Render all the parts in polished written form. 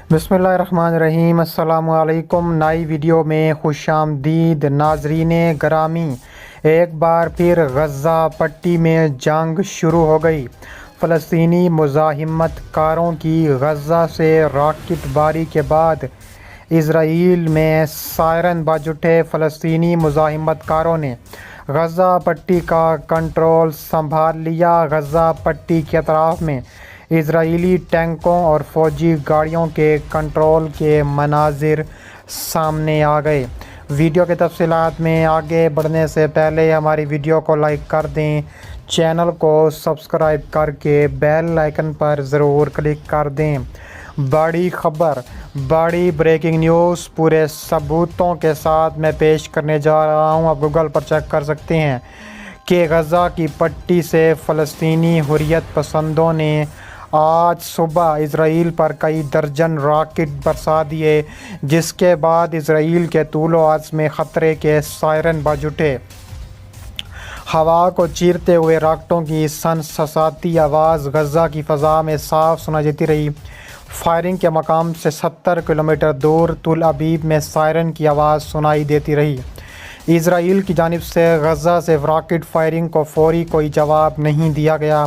बिस्मिल्लाहिर्रहमानिर्रहीम। अस्सलामु अलैकुम। नई वीडियो में खुश आमदीद नाजरीन ग्रामी। एक बार फिर गज़ा पट्टी में जंग शुरू हो गई। फ़लस्तीनी मुज़ाहिमत कारों की गज़ा से रॉकेट बारी के बाद इजराइल में सायरन बज उठे। फ़लस्तीनी मुज़ाहिमत कारों ने गज़ा पट्टी का कंट्रोल संभाल लिया। गज़ा पट्टी के अतराफ में इजरायली टैंकों और फ़ौजी गाड़ियों के कंट्रोल के मनाजिर सामने आ गए। वीडियो के तफसीलात में आगे बढ़ने से पहले हमारी वीडियो को लाइक कर दें, चैनल को सब्सक्राइब करके बेल आइकन पर ज़रूर क्लिक कर दें। बड़ी खबर, बड़ी ब्रेकिंग न्यूज़ पूरे सबूतों के साथ मैं पेश करने जा रहा हूं। आप गूगल पर चेक कर सकते हैं कि गज़ा की पट्टी से फ़लस्तीनी हुर्रियत पसंदों ने आज सुबह इजराइल पर कई दर्जन रॉकेट बरसा दिए, जिसके बाद इजराइल के तूलो अर्ज़ में ख़तरे के सायरन बज उठे। हवा को चीरते हुए रॉकेटों की सनसनाती आवाज़ गज़ा की फ़ज़ा में साफ सुनाई देती रही। फायरिंग के मकाम से 70 किलोमीटर दूर तुल अबीब में सायरन की आवाज़ सुनाई देती रही। इजराइल की जानिब से गज़ा से रॉकेट फायरिंग को फौरी कोई जवाब नहीं दिया गया।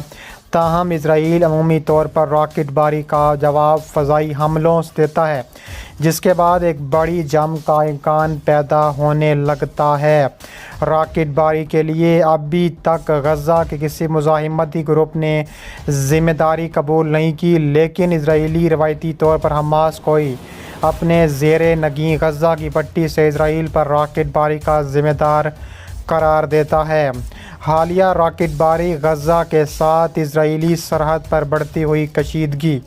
ताहम इजराइल अमूमी तौर पर रॉकेट बारी का जवाब फ़ज़ाई हमलों से देता है, जिसके बाद एक बड़ी जंग का इम्कान पैदा होने लगता है। रॉकेट बारी के लिए अभी तक गज़ा के किसी मुज़ाहिमती ग्रुप ने ज़िम्मेदारी कबूल नहीं की, लेकिन इजराइली रवायती तौर पर हमास को अपने ज़ेरे नगी गज़ा की पट्टी से इजराइल पर रॉकेट बारी का ज़िम्मेदार करार देता है। हालिया रॉकेट बारी गज़ा के साथ इजरायली सरहद पर बढ़ती हुई कशीदगी,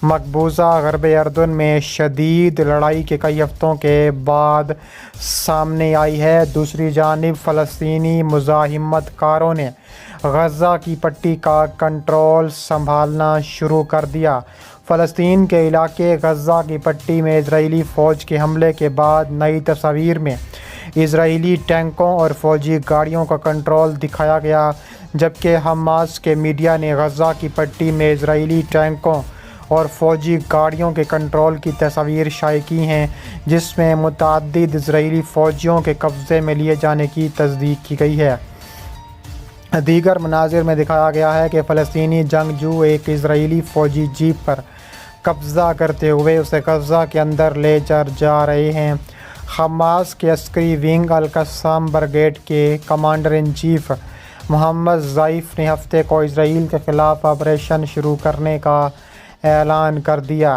मकबूजा गरब अर्दन में शदीद लड़ाई के कई हफ्तों के बाद सामने आई है। दूसरी जानिब फ़लस्तीनी मुज़ाहिमत कारों ने गज़ा की पट्टी का कंट्रोल संभालना शुरू कर दिया। फ़लस्तीन के इलाके गज़ा की पट्टी में इजरायली फ़ौज के हमले के बाद नई तस्वीर में इजरायली टैंकों और फ़ौजी गाड़ियों का कंट्रोल दिखाया गया, जबकि हमास के मीडिया ने गज़ा की पट्टी में इजरायली टैंकों और फ़ौजी गाड़ियों के कंट्रोल की तस्वीर शाये की हैं, जिसमें मुतअद्दिद इजरायली फ़ौजियों के कब्ज़े में लिए जाने की तस्दीक की गई है। दीगर मनाजिर में दिखाया गया है कि फ़लस्तीनी जंगजू एक इजरायली फ़ौजी जीप पर कब्ज़ा करते हुए उसे गज़ा के अंदर ले जा रहे हैं। हमास के अस्करी विंग अल-क़स्साम ब्रिगेड के कमांडर इन चीफ मोहम्मद ज़ाइफ़ ने हफ्ते को इजराइल के ख़िलाफ़ ऑपरेशन शुरू करने का ऐलान कर दिया।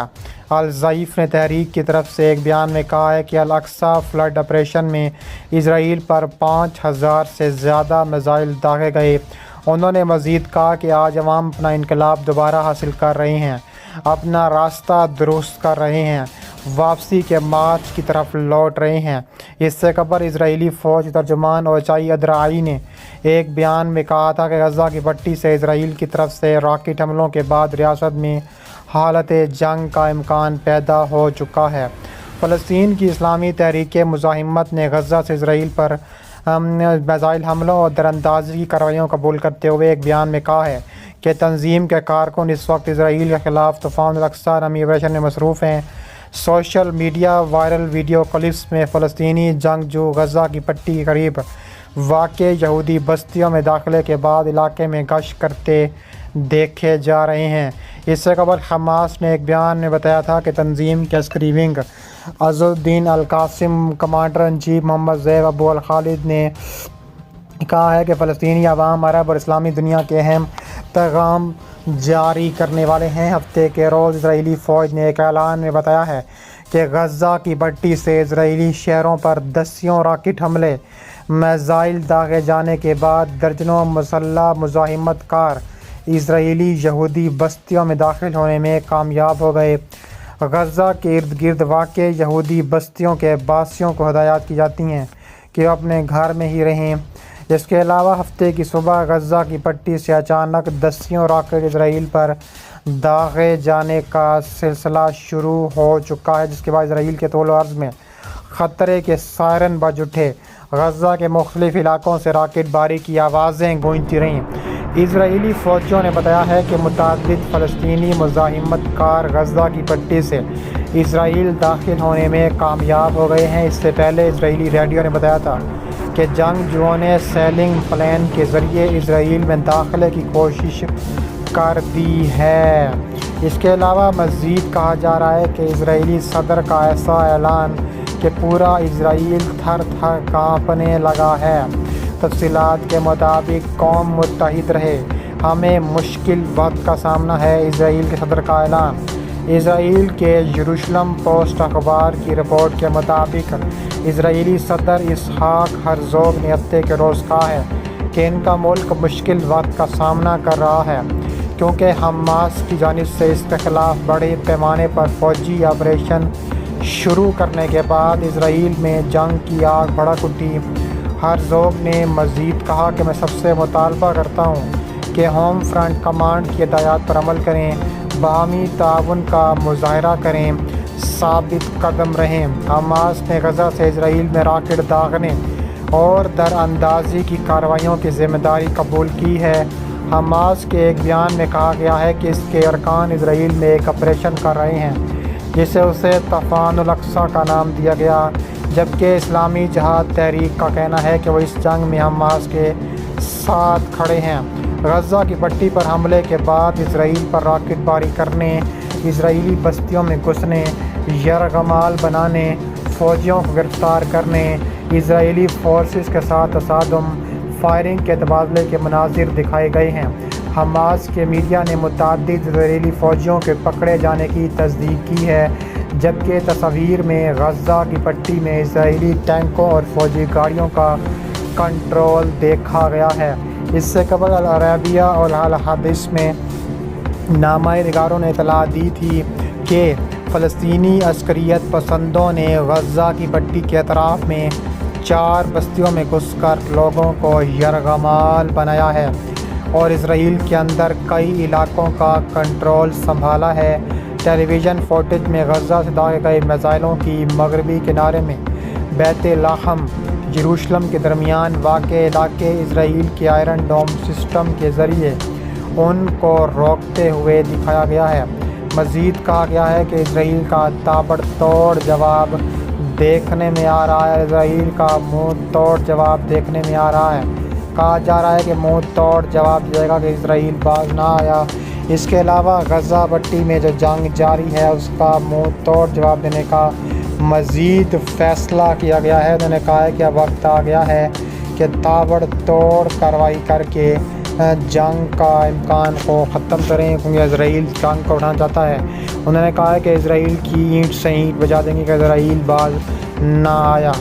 अल-ज़ाइफ़ ने तहरीक की तरफ से एक बयान में कहा है कि अल-अक्सा फ्लड ऑपरेशन में इजराइल पर 5000 से ज़्यादा मिसाइल दागे गए। उन्होंने मज़ीद कहा कि आज अवाम अपना इनकलाब दोबारा हासिल कर रहे हैं, अपना रास्ता दुरुस्त कर रहे हैं, वापसी के मार्च की तरफ लौट रहे हैं। इससे कबल इजरायली फ़ौज तर्जुमान ओचाई अदराई ने एक बयान में कहा था कि गज़ा की पट्टी से इजराइल की तरफ से रॉकेट हमलों के बाद रियासत में हालत जंग का इम्कान पैदा हो चुका है। फ़लस्तीन की इस्लामी तहरीक मुज़ाहिमत ने गज़ा से इजराइल पर मिसाइल हमलों और दरअंदाजी की कार्रवाइयों कबूल करते हुए एक बयान में कहा है कि तंजीम के कारकुन इस वक्त इजराइल के ख़िलाफ़ तूफ़ान अल-अक्सा नामी ऑपरेशन में मसरूफ़ हैं। Social media viral video clips में फ़लस्तीनी जंगजू गज़ा की पट्टी के करीब वाक़े यहूदी बस्तियों में दाखिले के बाद इलाके में गश्त करते देखे जा रहे हैं। इससे कबल हमास ने एक बयान में बताया था कि तंजीम के अस्करी wing Izzuddin al-Qassam commander in chief Mohammed Zaid Abu al-Khalid ने कहा है कि फ़लस्तीनी अवाम अरब और इस्लामी दुनिया के अहम पैगाम जारी करने वाले हैं। हफ्ते के रोज़ इजरायली फ़ौज ने एक ऐलान में बताया है कि गज़ा की पट्टी से इजरायली शहरों पर दसियों रॉकेट हमले मिसाइल दागे जाने के बाद दर्जनों मुसल्लह मुज़ाहिमत कार इजरायली यहूदी बस्तियों में दाखिल होने में कामयाब हो गए। गज़ा के इर्द गिर्द वाक़े यहूदी बस्तियों के बासियों को हदायत की जाती हैं कि अपने घर में ही रहें। इसके अलावा हफ्ते की सुबह गज़ा की पट्टी से अचानक दसियों रॉकेट इजराइल पर दागे जाने का सिलसिला शुरू हो चुका है, जिसके बाद इजराइल के तौल अर्ज़ में ख़तरे के सायरन बज उठे। गज़ा के मुख्तलिफ़ इलाकों से रॉकेट बारी की आवाज़ें गूंजती रहीं। اسرائیلی فوجیوں نے بتایا ہے کہ متعدد فلسطینی مزاحمت کار غزہ کی پٹی سے اسرائیل داخل ہونے میں کامیاب ہو گئے ہیں۔ اس سے پہلے اسرائیلی ریڈیو نے بتایا تھا کہ جنگجوؤں نے سیلنگ پلین کے ذریعے اسرائیل میں داخلے کی کوشش کر دی ہے۔ اس کے علاوہ مزید کہا جا رہا ہے کہ اسرائیلی صدر کا ایسا اعلان کہ پورا اسرائیل تھر تھر کانپنے لگا ہے۔ تفصیلات کے مطابق قوم متحد رہے، ہمیں مشکل وقت کا سامنا ہے، اسرائیل کے صدر کا اعلان۔ اسرائیل کے یروشلم پوسٹ اخبار کی رپورٹ کے مطابق اسرائیلی صدر اسحاق ہرزوگ نے ہفتے کے روز کہا ہے کہ ان کا ملک مشکل وقت کا سامنا کر رہا ہے کیونکہ حماس کی جانب سے اس کے خلاف بڑے پیمانے پر فوجی آپریشن شروع کرنے کے بعد اسرائیل میں جنگ کی آگ بھڑک اٹھی۔ ہرزوگ نے مزید کہا کہ میں سب سے مطالبہ کرتا ہوں کہ ہوم فرنٹ کمانڈ کی ہدایات پر عمل کریں، باہمی تعاون کا مظاہرہ کریں، ثابت قدم رہیں۔ حماس نے غزہ سے اسرائیل میں راکٹ داغنے اور دراندازی کی کارروائیوں کی ذمہ داری قبول کی ہے۔ حماس کے ایک بیان میں کہا گیا ہے کہ اس کے ارکان اسرائیل میں ایک آپریشن کر رہے ہیں جسے اسے طوفان الاقصی کا نام دیا گیا، جبکہ اسلامی جہاد تحریک کا کہنا ہے کہ وہ اس جنگ میں حماس کے ساتھ کھڑے ہیں۔ غزہ کی پٹی پر حملے کے بعد اسرائیل پر راکٹ باری کرنے، اسرائیلی بستیوں میں گھسنے، یرغمال بنانے، فوجیوں کو گرفتار کرنے، اسرائیلی فورسز کے ساتھ تصادم، فائرنگ کے تبادلے کے مناظر دکھائے گئے ہیں۔ حماس کے میڈیا نے متعدد اسرائیلی فوجیوں کے پکڑے جانے کی تصدیق کی ہے، جبکہ تصاویر میں غزہ کی پٹی میں اسرائیلی ٹینکوں اور فوجی گاڑیوں کا کنٹرول دیکھا گیا ہے۔ اس سے قبل العربیہ اور الحدیث میں نامہ نگاروں نے اطلاع دی تھی کہ فلسطینی عسکریت پسندوں نے غزہ کی پٹی کے اطراف میں 4 بستیوں میں گھس کر لوگوں کو یرغمال بنایا ہے اور اسرائیل کے اندر کئی علاقوں کا کنٹرول سنبھالا ہے۔ ٹیلی ویژن فوٹیج میں غزہ سے داغے گئے میزائلوں کی مغربی کنارے میں بیت لحم یروشلم کے درمیان واقع علاقے اسرائیل کے آئرن ڈوم سسٹم کے ذریعے ان کو روکتے ہوئے دکھایا گیا ہے۔ مزید کہا گیا ہے کہ اسرائیل کا تابڑ توڑ جواب دیکھنے میں آ رہا ہے۔ اسرائیل کا منہ توڑ جواب دیکھنے میں آ رہا ہے۔ کہا جا رہا ہے کہ منہ توڑ جواب دے گا کہ اسرائیل باز نہ آیا۔ اس کے علاوہ غزہ پٹی میں جو جنگ جاری ہے اس کا منہ توڑ جواب دینے کا مزید فیصلہ کیا گیا ہے۔ انہوں نے کہا ہے کہ اب وقت آ گیا ہے کہ تابڑ توڑ کارروائی کر کے جنگ کا امکان کو ختم کریں، کیونکہ اسرائیل جنگ کو اٹھانا چاہتا ہے۔ انہوں نے کہا ہے کہ اسرائیل کی اینٹ سے اینٹ بجا دیں گے کہ اسرائیل باز نہ آیا۔